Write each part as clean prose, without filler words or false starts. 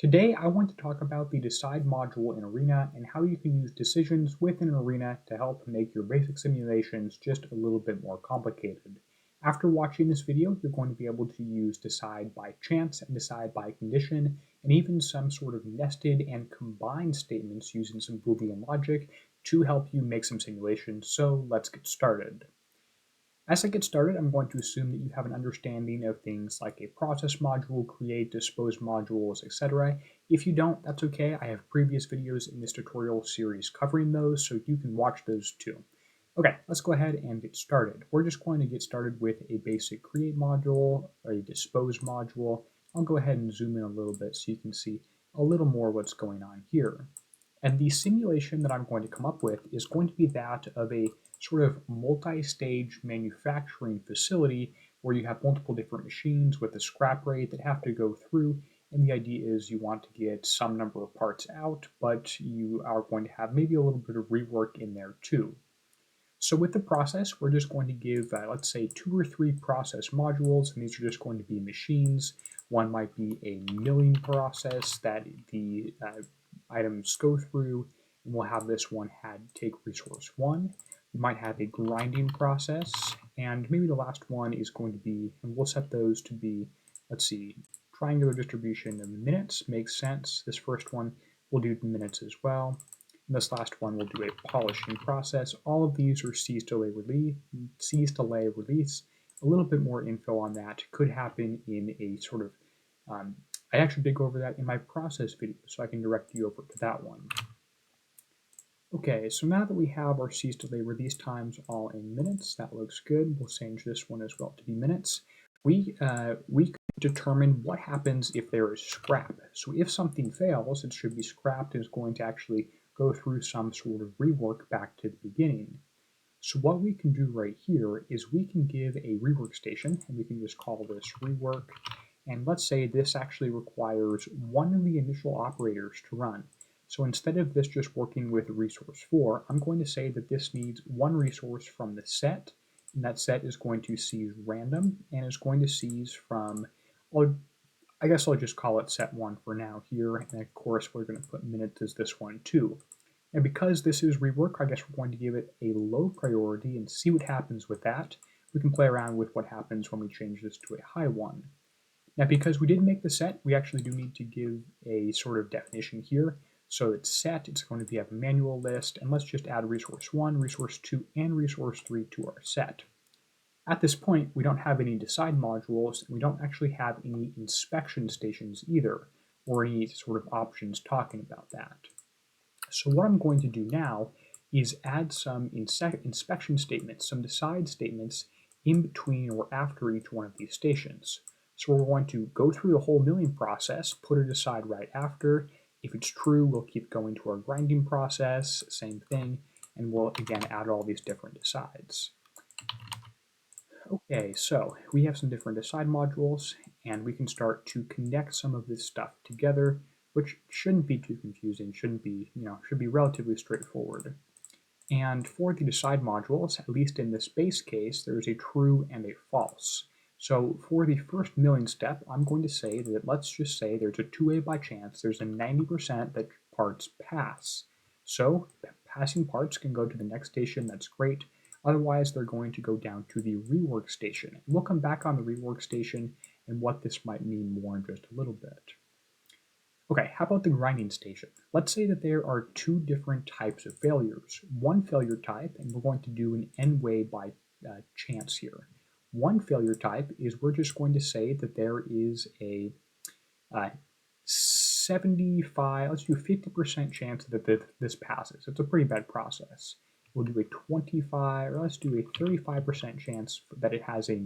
Today, I want to talk about the decide module in Arena and how you can use decisions within Arena to help make your basic simulations just a little bit more complicated. After watching this video, you're going to be able to use decide by chance and decide by condition, and even some sort of nested and combined statements using some boolean logic to help you make some simulations. So let's get started. As I get started, I'm going to assume that you have an understanding of things like a process module, create, dispose modules, etc. If you don't, that's okay. I have previous videos in this tutorial series covering those, so you can watch those too. Okay, let's go ahead and get started. We're just going to get started with a basic create module or a dispose module. I'll go ahead and zoom in a little bit so you can see a little more what's going on here. And the simulation that I'm going to come up with is going to be that of a sort of multi-stage manufacturing facility where you have multiple different machines with a scrap rate that have to go through. And the idea is you want to get some number of parts out, but you are going to have maybe a little bit of rework in there too. So with the process, we're just going to give, let's say, 2 or 3 process modules, and these are just going to be machines. One might be a milling process that the items go through, and we'll have this one take resource 1. We might have a grinding process, and maybe the last one is going to be, and we'll set those to be, let's see, triangular distribution of minutes makes sense. This first one we'll do minutes as well. And this last one we'll do a polishing process. All of these are seize, delay, release. A little bit more info on that could happen in a sort of, I actually did go over that in my process video, so I can direct you over to that one. Okay, so now that we have our seize, delay, release times all in minutes, that looks good. We'll change this one as well to be minutes. We can determine what happens if there is scrap. So if something fails, it should be scrapped and is going to actually go through some sort of rework back to the beginning. So what we can do right here is we can give a rework station, and we can just call this rework. And let's say this actually requires one of the initial operators to run. So instead of this just working with resource 4, I'm going to say that this needs one resource from the set, and that set is going to seize random, and is going to seize from, I guess I'll just call it set 1 for now here, and of course we're going to put minutes as this one too. And because this is rework, I guess we're going to give it a low priority and see what happens with that. We can play around with what happens when we change this to a high one. Now, because we did make the set, we actually do need to give a sort of definition here. So it's set, it's going to be a manual list, and let's just add resource 1, resource 2, and resource 3 to our set. At this point, we don't have any decide modules, and we don't actually have any inspection stations either, or any sort of options talking about that. So what I'm going to do now is add some inspection statements, some decide statements in between or after each one of these stations. So we're going to go through the whole milling process, put a decide right after. If it's true, we'll keep going to our grinding process, same thing, and we'll again add all these different decides. Okay, so we have some different decide modules, and we can start to connect some of this stuff together, which shouldn't be too confusing, should be relatively straightforward. And for the decide modules, at least in this base case, there's a true and a false. So for the first milling step, I'm going to say that, let's just say there's a 2A by chance, there's a 90% that parts pass. So passing parts can go to the next station, that's great. Otherwise, they're going to go down to the rework station. And we'll come back on the rework station and what this might mean more in just a little bit. Okay, how about the grinding station? Let's say that there are 2 different types of failures. One failure type, and we're going to do an n-way by chance here. One failure type is we're just going to say that there is a 75, let's do 50% chance that this passes. It's a pretty bad process. We'll do a 25, or let's do a 35% chance that it has a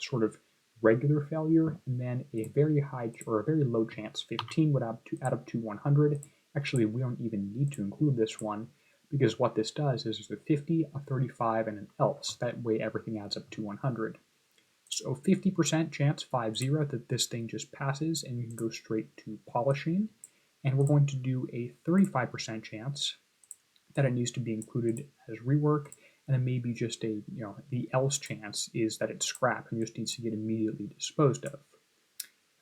sort of regular failure, and then a very high or a very low chance, 15 would add up to 100. Actually, we don't even need to include this one, because what this does is there's a 50, a 35, and an else. That way everything adds up to 100. So 50% chance, 50, that this thing just passes and you can go straight to polishing. And we're going to do a 35% chance that it needs to be included as rework, and then maybe just a, the else chance is that it's scrap and just needs to get immediately disposed of.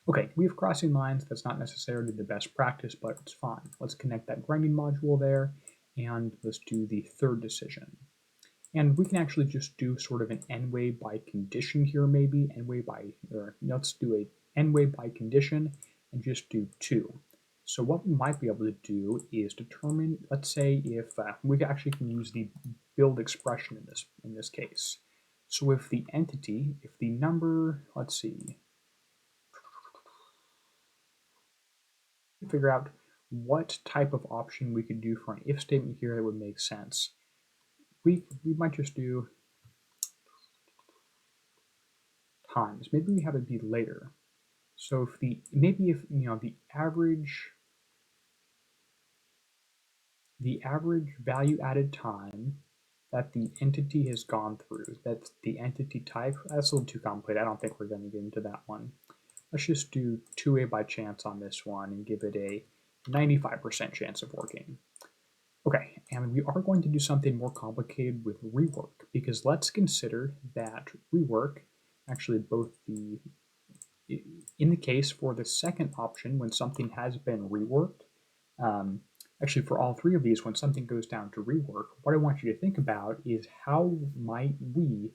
Okay, we have crossing lines. That's not necessarily the best practice, but it's fine. Let's connect that grinding module there, and let's do the third decision. And we can actually just do sort of an n-way by condition here, maybe n-way by, or let's do a n-way by condition and just do 2. So what we might be able to do is determine, let's say, if we actually can use the build expression in this case. So if the entity, if the number, let's see, figure out what type of option we could do for an if statement here that would make sense. We might just do times. Maybe we have it be later. So if the the average value added time that the entity has gone through, that's the entity type. That's a little too complicated. I don't think we're going to get into that one. Let's just do 2A by chance on this one and give it a 95% chance of working. Okay, and we are going to do something more complicated with rework, because let's consider that rework, actually both in the case for the second option, when something has been reworked, actually for all three of these, when something goes down to rework, what I want you to think about is how might we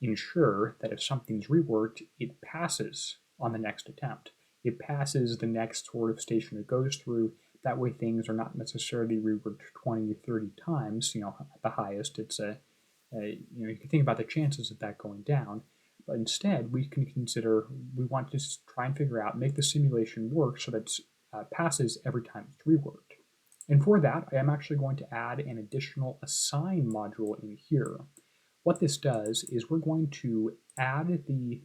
ensure that if something's reworked, it passes on the next attempt. It passes the next sort of station it goes through. That way things are not necessarily reworked 20 or 30 times. At the highest, it's you can think about the chances of that going down. But instead, we can consider, we want to try and figure out, make the simulation work so that it passes every time it's reworked. And for that, I am actually going to add an additional assign module in here. What this does is we're going to add the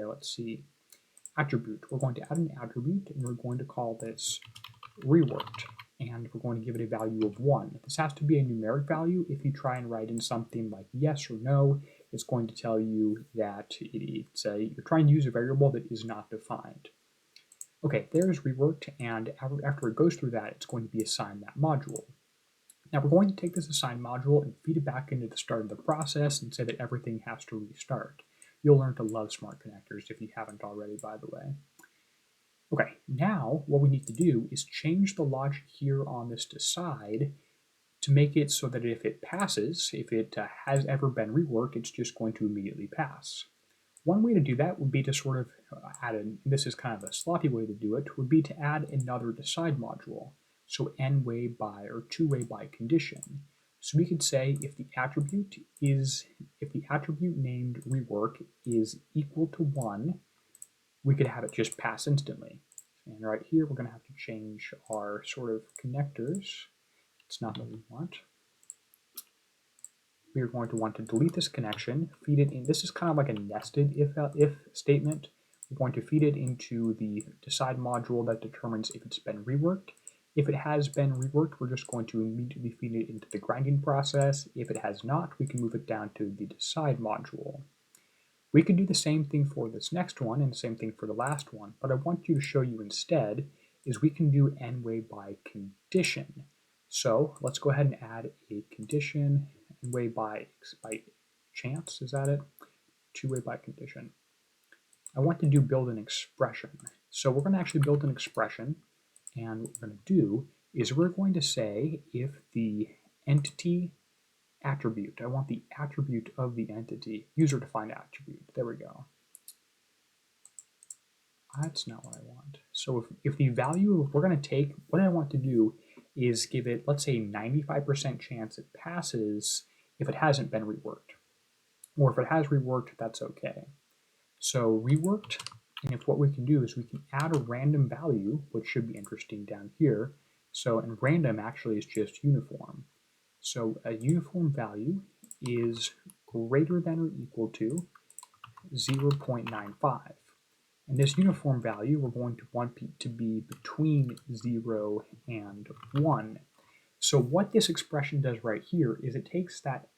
let's see, attribute. We're going to add an attribute, and we're going to call this reworked, and we're going to give it a value of 1. This has to be a numeric value. If you try and write in something like yes or no, it's going to tell you that you're trying to use a variable that is not defined. Okay, there's reworked, and after it goes through that, it's going to be assigned that module. Now we're going to take this assign module and feed it back into the start of the process and say that everything has to restart. You'll learn to love smart connectors if you haven't already, by the way. Okay, now what we need to do is change the logic here on this decide to make it so that if it passes, if it has ever been reworked, it's just going to immediately pass. One way to do that would be to sort of add in, this is kind of a sloppy way to do it, would be to add another decide module. So n-way by or 2-way by condition. So we could say if the attribute named rework is equal to 1, we could have it just pass instantly. And right here, we're going to have to change our sort of connectors. It's not what we want. We are going to want to delete this connection, feed it in. This is kind of like a nested if statement. We're going to feed it into the decide module that determines if it's been reworked. If it has been reworked, we're just going to immediately feed it into the grinding process. If it has not, we can move it down to the decide module. We could do the same thing for this next one and the same thing for the last one, but I want to show you instead is we can do n-way by condition. So let's go ahead and add a condition, n-way by chance, is that it? 2-way by condition. I want to build an expression. So we're going to actually build an expression, and what we're going to do is we're going to say if the entity attribute, I want the attribute of the entity, user-defined attribute, there we go. That's not what I want. So if the value, we're going to take, what I want to do is give it, let's say 95% chance it passes if it hasn't been reworked. Or if it has reworked, that's okay. So reworked, and if what we can do is we can add a random value, which should be interesting down here. So, and random actually is just uniform. So a uniform value is greater than or equal to 0.95. And this uniform value, we're going to want to be between 0 and 1. So what this expression does right here is it takes that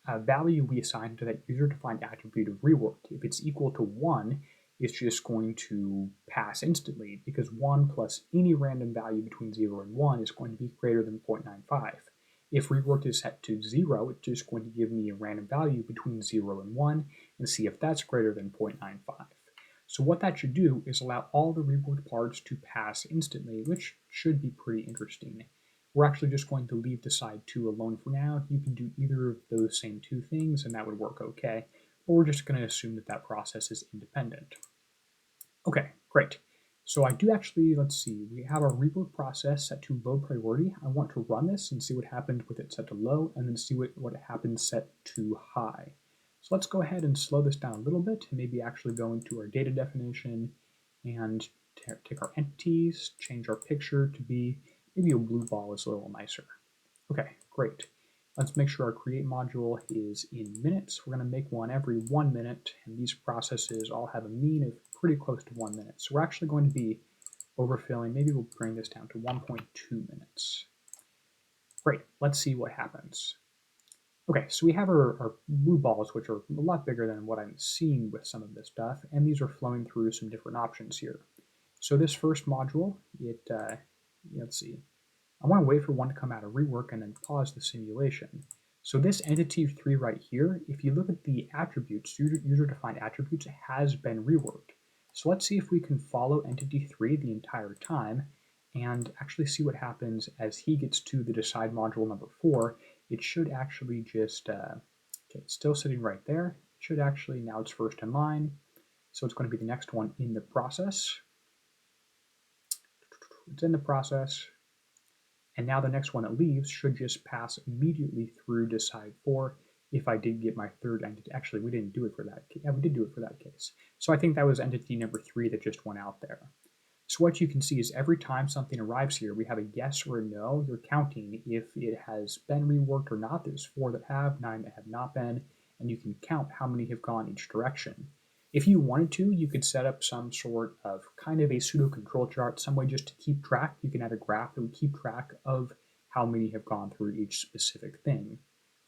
value we assigned to that user-defined attribute of reworked. If it's equal to 1, it's just going to pass instantly, because 1 plus any random value between 0 and 1 is going to be greater than 0.95. If reworked is set to 0, it's just going to give me a random value between 0 and 1 and see if that's greater than 0.95. So what that should do is allow all the reworked parts to pass instantly, which should be pretty interesting. We're actually just going to leave decide 2 alone for now. You can do either of those same two things and that would work okay, but we're just going to assume that that process is independent. Okay, great. So I do actually, let's see, we have our rework process set to low priority. I want to run this and see what happens with it set to low, and then see what happens set to high. So let's go ahead and slow this down a little bit, and maybe actually go into our data definition and take our entities, change our picture to be, maybe a blue ball is a little nicer. Okay, great. Let's make sure our create module is in minutes. We're going to make one every 1 minute, and these processes all have a mean of pretty close to 1 minute. So we're actually going to be overfilling. Maybe we'll bring this down to 1.2 minutes. Great, let's see what happens. Okay, so we have our blue balls, which are a lot bigger than what I'm seeing with some of this stuff, and these are flowing through some different options here. So this first module, let's see, I want to wait for one to come out of rework and then pause the simulation. So this entity 3 right here, if you look at the attributes, user-defined attributes, has been reworked. So let's see if we can follow entity 3 the entire time and actually see what happens as he gets to the decide module number 4. It should actually just, okay, it's still sitting right there. It should actually, now it's first in line. So it's going to be the next one in the process. It's in the process. And now the next one that leaves should just pass immediately through decide 4 if I did get my third entity. Actually, we didn't do it for that. Yeah, we did do it for that case. So I think that was entity number 3 that just went out there. So what you can see is every time something arrives here, we have a yes or a no. You're counting if it has been reworked or not. There's 4 that have, 9 that have not been, and you can count how many have gone each direction. If you wanted to, you could set up some sort of kind of a pseudo control chart, some way just to keep track. You can add a graph that would keep track of how many have gone through each specific thing.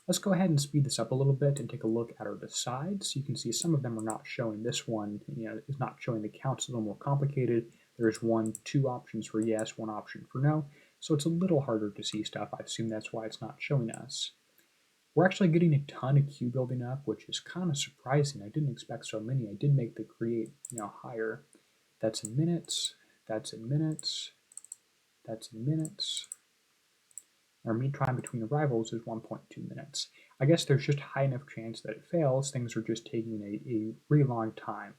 Let's go ahead and speed this up a little bit and take a look at our decides. You can see some of them are not showing. This one, is not showing the counts. A little more complicated. There's 1, 2 options for yes, 1 option for no. So it's a little harder to see stuff. I assume that's why it's not showing us. We're actually getting a ton of queue building up, which is kind of surprising. I didn't expect so many. I did make the create, higher. That's in minutes. That's in minutes. That's in minutes. Our mean time between arrivals is 1.2 minutes. I guess there's just high enough chance that it fails. Things are just taking a really long time.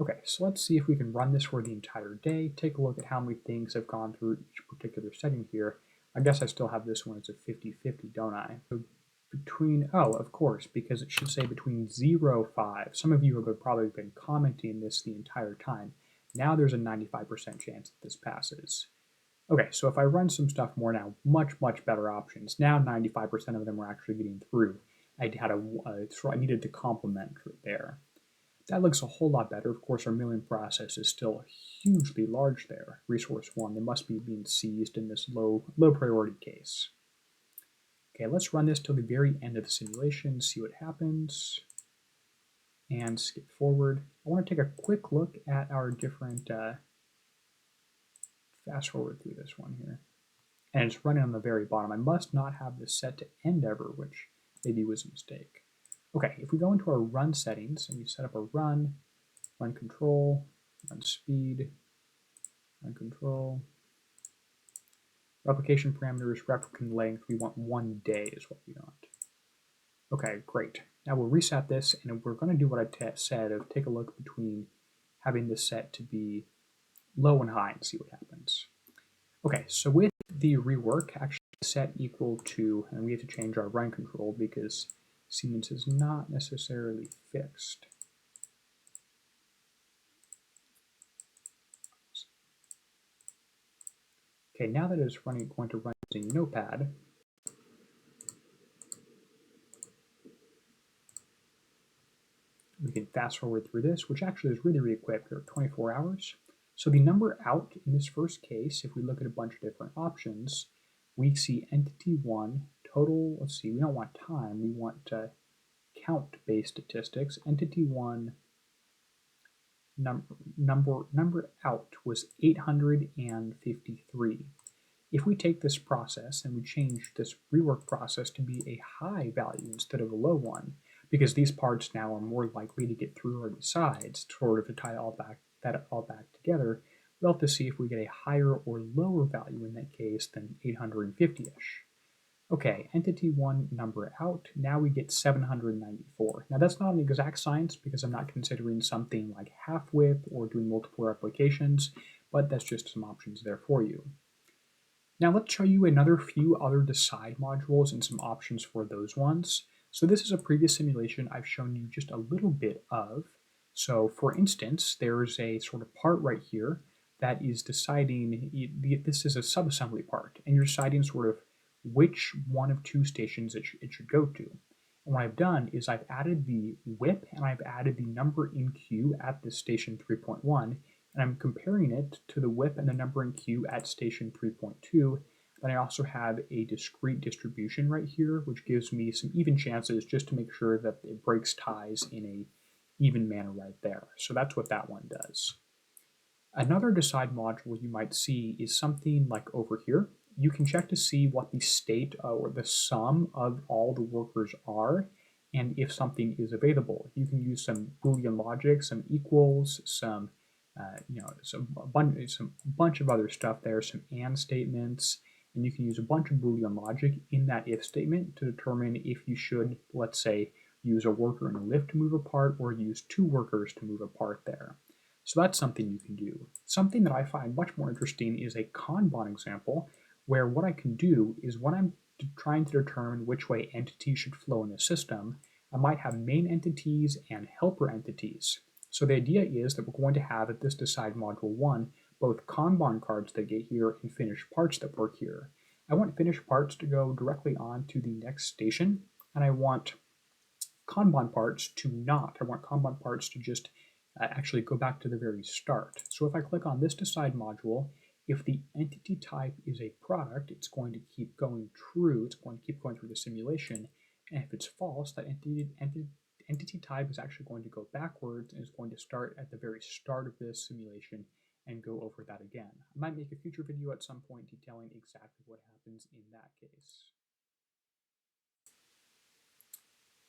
Okay, so let's see if we can run this for the entire day. Take a look at how many things have gone through each particular setting here. I guess I still have this one as a 50-50, don't I? So between, oh, of course, because it should say between 0, 5. Some of you have probably been commenting this the entire time. Now there's a 95% chance that this passes. Okay, so if I run some stuff more now, much, much better options. Now 95% of them are actually getting through. I needed to complement there. That looks a whole lot better. Of course, our million process is still hugely large there. Resource 1, they must be being seized in this low priority case. Okay, let's run this till the very end of the simulation, see what happens, and skip forward. I want to take a quick look at our different, fast forward through this one here. And it's running on the very bottom. I must not have this set to end ever, which maybe was a mistake. Okay, if we go into our run settings and we set up a run control, run speed, run control, replication parameters, replicant length, we want 1 day is what we want. Okay, great. Now we'll reset this and we're going to do what I said of take a look between having this set to be low and high and see what happens. Okay, so with the rework, actually set equal to, and we have to change our run control because Siemens is not necessarily fixed. Okay, now that it's going to run using Notepad, we can fast forward through this, which actually is really, really quick. There are 24 hours. So the number out in this first case, if we look at a bunch of different options, we see entity 1, total, let's see, we don't want time, we want count-based statistics. Entity 1, number out was 853. If we take this process and we change this rework process to be a high value instead of a low one, because these parts now are more likely to get through our decides, sort of to tie that all back together. We'll have to see if we get a higher or lower value in that case than 850-ish. Okay, entity 1 number out, now we get 794. Now that's not an exact science because I'm not considering something like half-width or doing multiple replications, but that's just some options there for you. Now let's show you another few other decide modules and some options for those ones. So this is a previous simulation I've shown you just a little bit of. So for instance, there's a sort of part right here that is deciding, this is a subassembly part, and you're deciding sort of which one of two stations it should go to. And what I've done is I've added the whip and I've added the number in queue at this station 3.1, and I'm comparing it to the whip and the number in queue at station 3.2. Then I also have a discrete distribution right here, which gives me some even chances just to make sure that it breaks ties in a even manner right there. So that's what that one does. Another decide module you might see is something like over here. You can check to see what the state or the sum of all the workers are and if something is available. You can use some boolean logic, some equals, some bunch of other stuff there, some and statements, and you can use a bunch of boolean logic in that if statement to determine if you should, let's say, use a worker and a lift to move a part or use two workers to move a part there. So that's something you can do. Something that I find much more interesting is a Kanban example where what I can do is when I'm trying to determine which way entities should flow in the system, I might have main entities and helper entities. So the idea is that we're going to have at this decide module 1 both Kanban cards that get here and finished parts that work here. I want finished parts to go directly on to the next station, and I want Kanban parts to not. I want Kanban parts to just actually go back to the very start. So if I click on this decide module, if the entity type is a product, it's going to keep going true. It's going to keep going through the simulation. And if it's false, that entity type is actually going to go backwards and is going to start at the very start of this simulation and go over that again. I might make a future video at some point detailing exactly what happens in that case.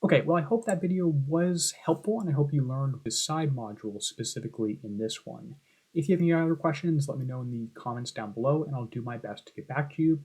Okay, well, I hope that video was helpful, and I hope you learned the decide module specifically in this one. If you have any other questions, let me know in the comments down below, and I'll do my best to get back to you.